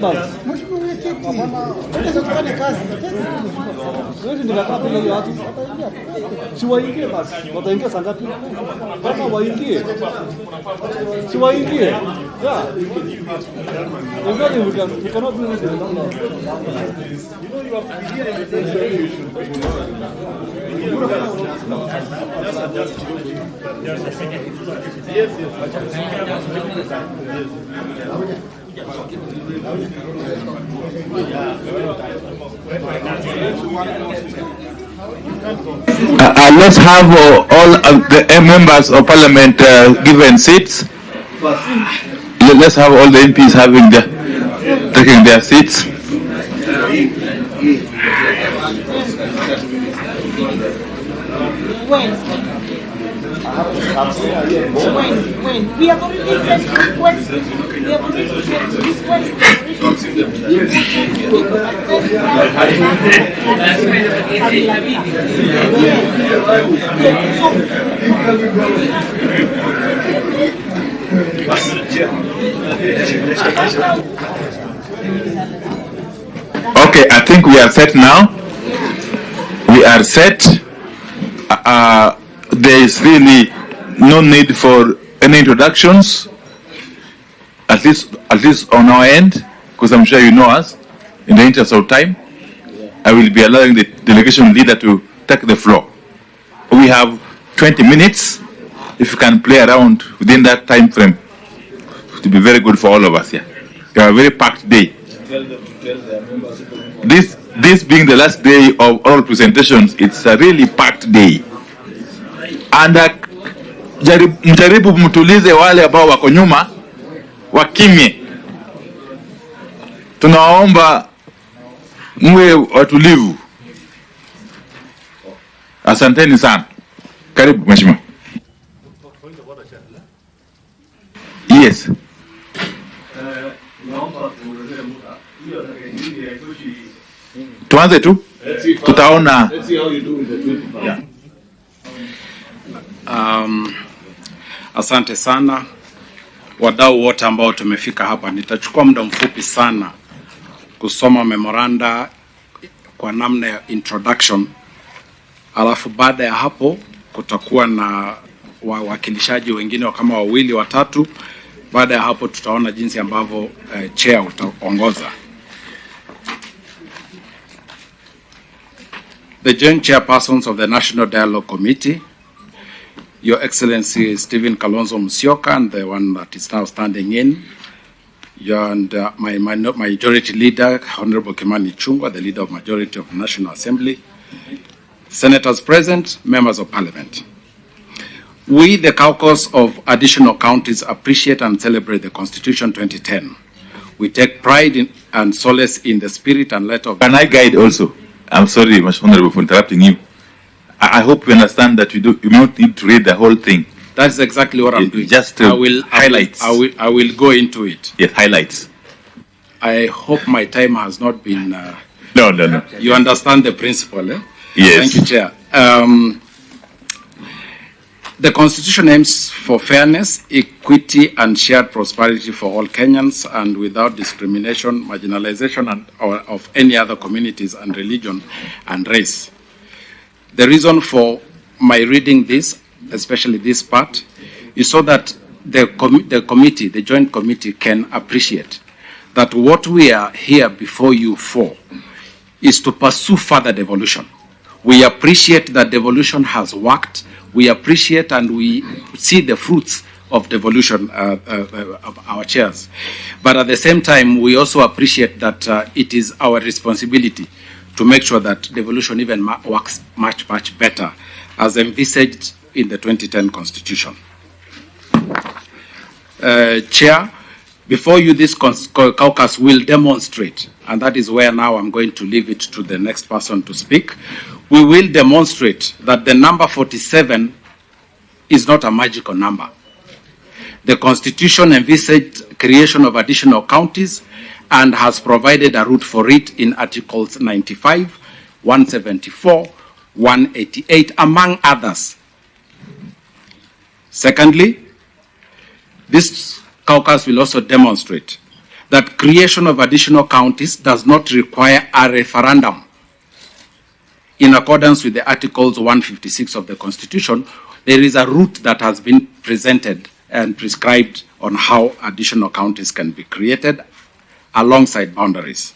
Let's have all of the members of parliament given seats. Let's have all the MPs taking their seats. When we have already sent requests, we have already sent requests. Okay, I think we are set now. We are set. There is really no need for any introductions, at least on our end, because I'm sure you know us. In the interest of time, I will be allowing the delegation leader to take the floor. We have 20 minutes. If you can play around within that time frame, it will be very good for all of us here. We have a very packed day. This being the last day of oral presentations, it's a really packed day. And mjaribu mtulize wale ambao wako nyuma wakimye. Tunaomba mwe watulivu. Asanteni sana. Karibu mheshimiwa. Yes. Tuanze tu. Tutaona. Asante sana wadau wote ambao tumefika hapa. Nitachukua muda mfupi sana kusoma memoranda kwa namna ya introduction, alafu baada ya hapo kutakuwa na wawakilishaji wengine kama wawili watatu. Baada ya hapo tutaona jinsi ambavyo chair utaongoza. The joint chairpersons of the National Dialogue Committee, Your Excellency Stephen Kalonzo Musyoka, and the one that is now standing in, and my majority leader, Honorable Kimani Ichung'wah, the leader of majority of the National Assembly, senators present, members of parliament. We, the caucus of additional counties, appreciate and celebrate the Constitution 2010. We take pride in and solace in the spirit and letter of... Can I guide also? I'm sorry, Mr. Honorable, for interrupting you. I hope you understand that you don't need to read the whole thing. That's exactly what I'm doing. Just highlights. I will go into it. Yes, highlights. I hope my time has not been... No. You understand the principle, eh? Yes. Thank you, Chair. The Constitution aims for fairness, equity, and shared prosperity for all Kenyans, and without discrimination, marginalization, of any other communities and religion and race. The reason for my reading this, especially this part, is so that the joint committee can appreciate that what we are here before you for is to pursue further devolution. We appreciate that devolution has worked. We appreciate and we see the fruits of devolution of our chairs. But at the same time, we also appreciate that it is our responsibility to make sure that devolution even works much, much better as envisaged in the 2010 Constitution. Chair, before you, this caucus will demonstrate, and that is where now I'm going to leave it to the next person to speak. We will demonstrate that the number 47 is not a magical number. The Constitution envisaged creation of additional counties and has provided a route for it in Articles 95, 174, 188, among others. Secondly, this caucus will also demonstrate that creation of additional counties does not require a referendum. In accordance with the Articles 156 of the Constitution, there is a route that has been presented and prescribed on how additional counties can be created alongside boundaries.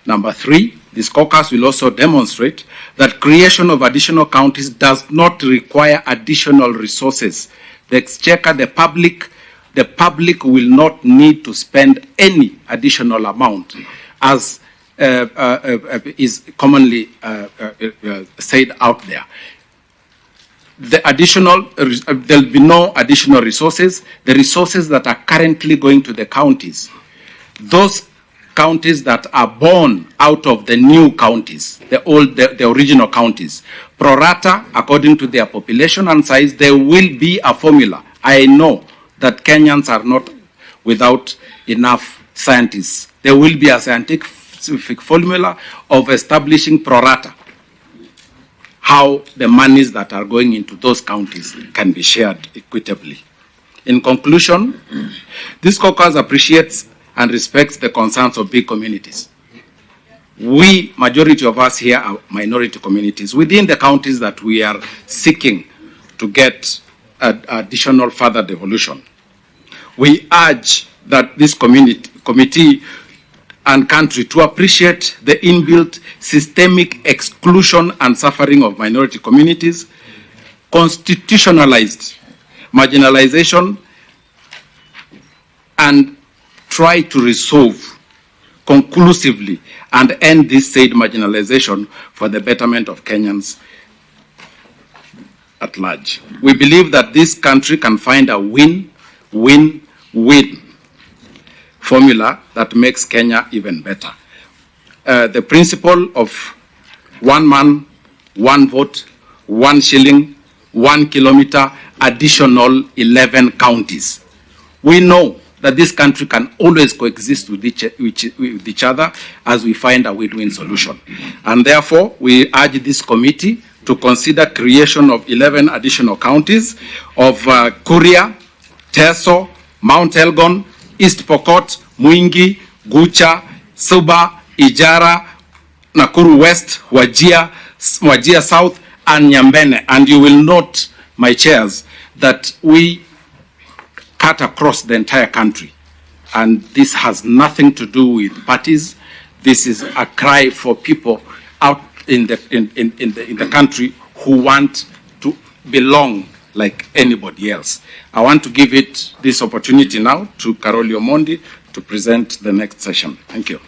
Number 3, this caucus will also demonstrate that creation of additional counties does not require additional resources. The exchequer, the public will not need to spend any additional amount, as is commonly said out there. There'll be no additional resources. The resources that are currently going to the counties, those counties that are born out of the new counties, the original counties, pro rata, according to their population and size, there will be a formula. I know that Kenyans are not without enough scientists. There will be a scientific formula of establishing pro rata, how the monies that are going into those counties can be shared equitably. In conclusion, this caucus appreciates and respects the concerns of big communities. We, majority of us here, are minority communities within the counties that we are seeking to get additional further devolution. We urge that this committee and country to appreciate the inbuilt systemic exclusion and suffering of minority communities, constitutionalized marginalization, and try to resolve conclusively and end this said marginalization for the betterment of Kenyans at large. We believe that this country can find a win-win-win formula that makes Kenya even better. The principle of 1 man, 1 vote, 1 shilling, 1 kilometer, additional 11 counties. We know that this country can always coexist with each other as we find a win-win solution. And therefore, we urge this committee to consider creation of 11 additional counties of Kuria, Teso, Mount Elgon, East Pokot, Mwingi, Gucha, Suba, Ijara, Nakuru West, Wajir South, and Nyambene. And you will note, my chairs, that we cut across the entire country. And this has nothing to do with parties. This is a cry for people out in the country who want to belong like anybody else. I want to give this opportunity now to Karoli Omondi to present the next session. Thank you.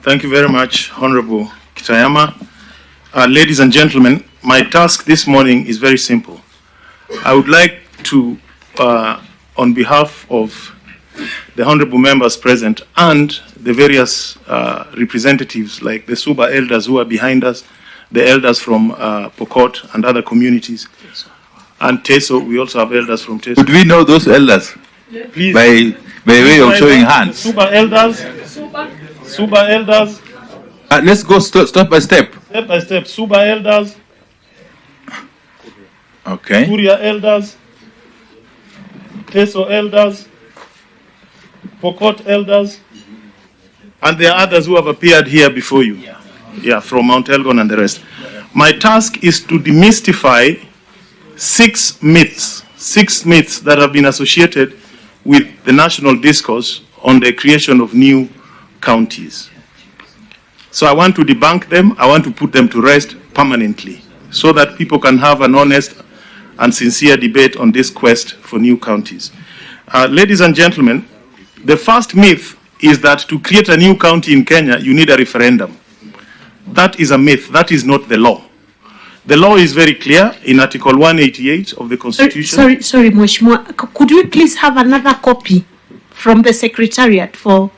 Thank you very much, Honorable Kitayama. Ladies and gentlemen, my task this morning is very simple. I would like to, on behalf of the honorable members present and the various representatives like the Suba elders who are behind us, the elders from Pokot and other communities, and Teso, we also have elders from Teso. Could we know those elders? Please. By way of showing hands. Suba elders. Suba elders. Let's go step by step. Step by step. Suba elders. Okay. Kuria elders. Teso elders. Pokot elders. And there are others who have appeared here before you. Yeah, from Mount Elgon and the rest. My task is to demystify 6 myths that have been associated with the national discourse on the creation of new counties. So I want to debunk them. I want to put them to rest permanently so that people can have an honest and sincere debate on this quest for new counties. Ladies and gentlemen, the first myth is that to create a new county in Kenya, you need a referendum. That is a myth. That is not the law. The law is very clear in Article 188 of the Constitution. Sorry, Mheshimiwa. Could we please have another copy from the Secretariat for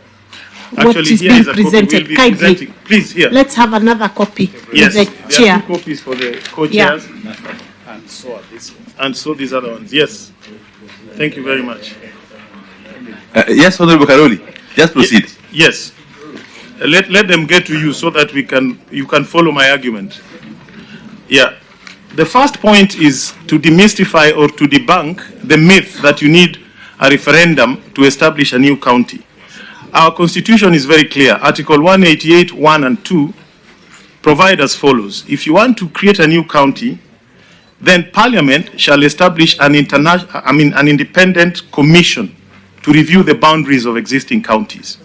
what is being presented? Kindly. Please, here. Let's have another copy. Yes, the there chair. are 2 copies for the co-chairs. Yeah. And so these other ones. Yes. Thank you very much. Yes, Honorable Karoli. Just proceed. Yes. Let them get to you so that you can follow my argument. Yeah. The first point is to demystify or to debunk the myth that you need a referendum to establish a new county. Our constitution is very clear. Article 188, 1 and 2 provide as follows. If you want to create a new county, then Parliament shall establish an independent commission to review the boundaries of existing counties.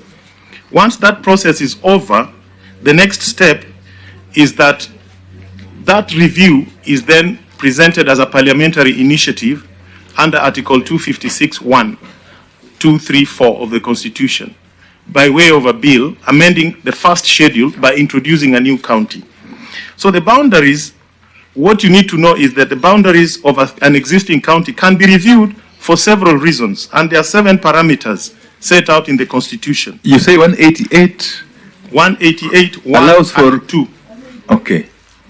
Once that process is over, the next step is that review is then presented as a parliamentary initiative under Article 256(1), 2, 3, 4 of the Constitution, by way of a bill amending the first schedule by introducing a new county. So the boundaries, what you need to know is that the boundaries of an existing county can be reviewed for several reasons, and there are 7 parameters set out in the Constitution. You say 188? 188, 1 allows for and 2. Okay.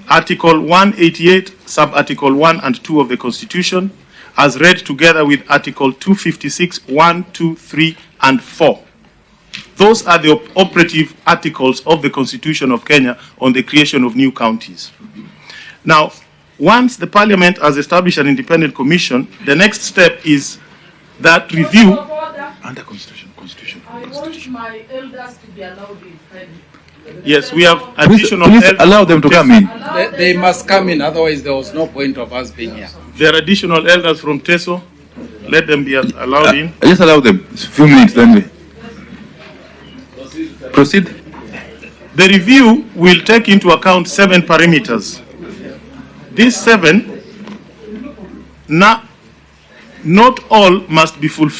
Article 188, sub-article 1 and 2 of the Constitution, as read together with Article 256, 1, 2, 3, and 4. Those are the operative articles of the Constitution of Kenya on the creation of new counties. Now, once the Parliament has established an independent commission, the next step is that review under Constitution. I want my elders to be allowed in. Yes, we have additional please elders. allow them to come in. They must come in, otherwise there was no point of us being here. There are additional elders from Teso. Let them be allowed in. Just allow them. It's a few minutes, then we proceed. The review will take into account 7 parameters. These 7, not all must be fulfilled.